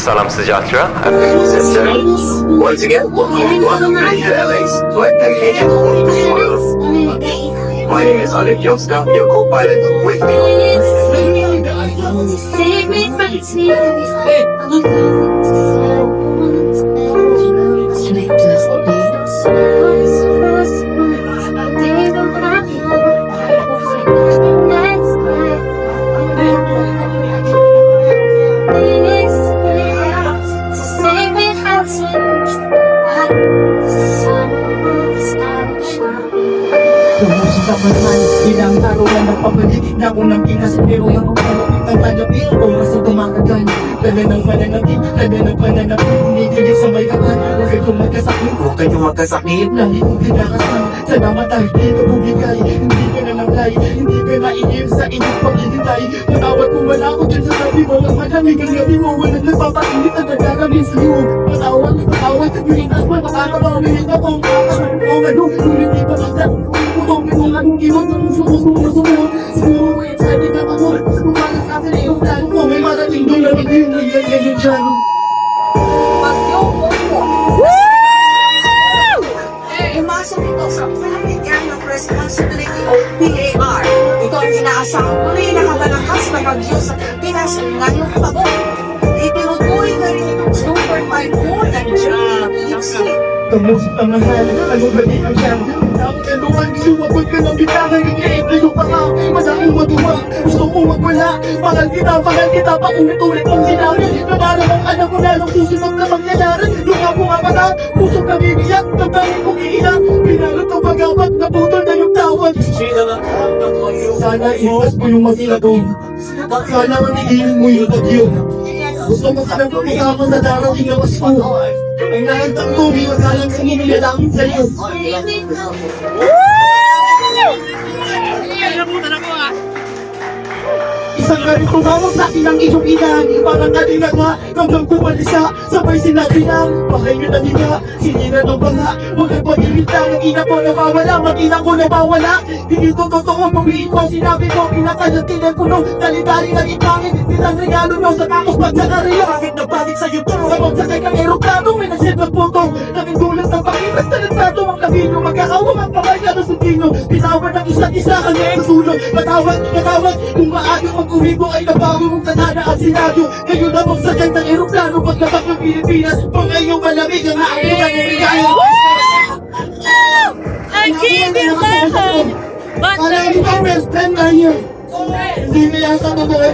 Salam sejahtera. Once again, welcome to another video LA's Flight Agent. My name is Alec Youngster, your co-pilot with me. Sa banal, ilang araw na napabalik na unang Pinas, pero yung kalapit ng kalapit ko kasi tumakagal. Dala ng pananapit, dala ng pananapit, hinigilig sa may kapan. Huwag kayong magkasakit, Huwag kayong magkasakit. lagi kong kinakasan sa namatay, dito bumigay. Hindi ka na naglay, hindi ka na iil sa inyong paghihintay. Matawad kung wala ko dyan sa tabi mo, ang malamig ang gabi mo, walang nagpapainit ang nagkakamin sa'yo. Matawad, pinas mo, makakabawin ako. Kung ano, kung hindi pa magdang kung anong iwan sa sumusunod. Siguro ay sabi na ako, kung bakit natin ay yung plano ko, may marating doon na magiging nangyayari yung dyan. Umasok ito sa Philippine Area of Responsibility o PAR. Ito ang inaasahang muli na kabalakas na bagyo sa Pilipinas ngayong taon. Itinutuloy na rin itong Super Typhoon ng Jam. Kamusta ang mahal, ano ba di ang siyang? Ang kaluhan, sumabot ka ng bitangan, iniiplayo pa ka, madaming matuwa. Gusto ko magwala, mahal kita, paulit-ulit ang sinabi. Na parang ang anak ko lalong susunod na mangyayari. Nung ako nga mata, puso kang iiyak, nagdaming kong iiyak. Pinalot ang pag-apat, naputol na yung tawad. Sana iwas mo yung mag-inatong. Sana manigilin mo yung bagyo. Gusto mo ka nang pumikama sa darating na wasko. Ang lahat ng tumi, wasalang kaninilalangin sa'yo. Isang galing tumawag sa akin ang iyong ina. Parang nalinagwa, hanggang kumalisa. Sabay sinabi lang, bakay nyo naliga. Sinira ng banga, huwag ang pag-ibig lang. Ang ina ko nawawala, mag-ina ko nawawala. Hindi ko totoo, bumiin ko, sinabi ko. Pinakalatingan ko nung dali-dali ng ipangin. Nilang regalo nyo sa kakos pagsakarya. Bakit nagpalit sa'yo to? Kapag sakay ng aeroplano, may nagset ng puto. Naging gulat ng pakipas na nagtato ang kabino. Magkakawang ang pamaya ng sundino. Pinawar ng isa't isa hanggang sa sulong. Matawag, kung maaga mag-uwi mo ay nabago mong tadhana at sinado. Ngayon na magsakay ng aeroplano paglabas ng Pilipinas. Pang ngayong malamig ang haanin ng regalo. I can't imagine! But Alam mo ang best friend na yun. Hindi na yata naman.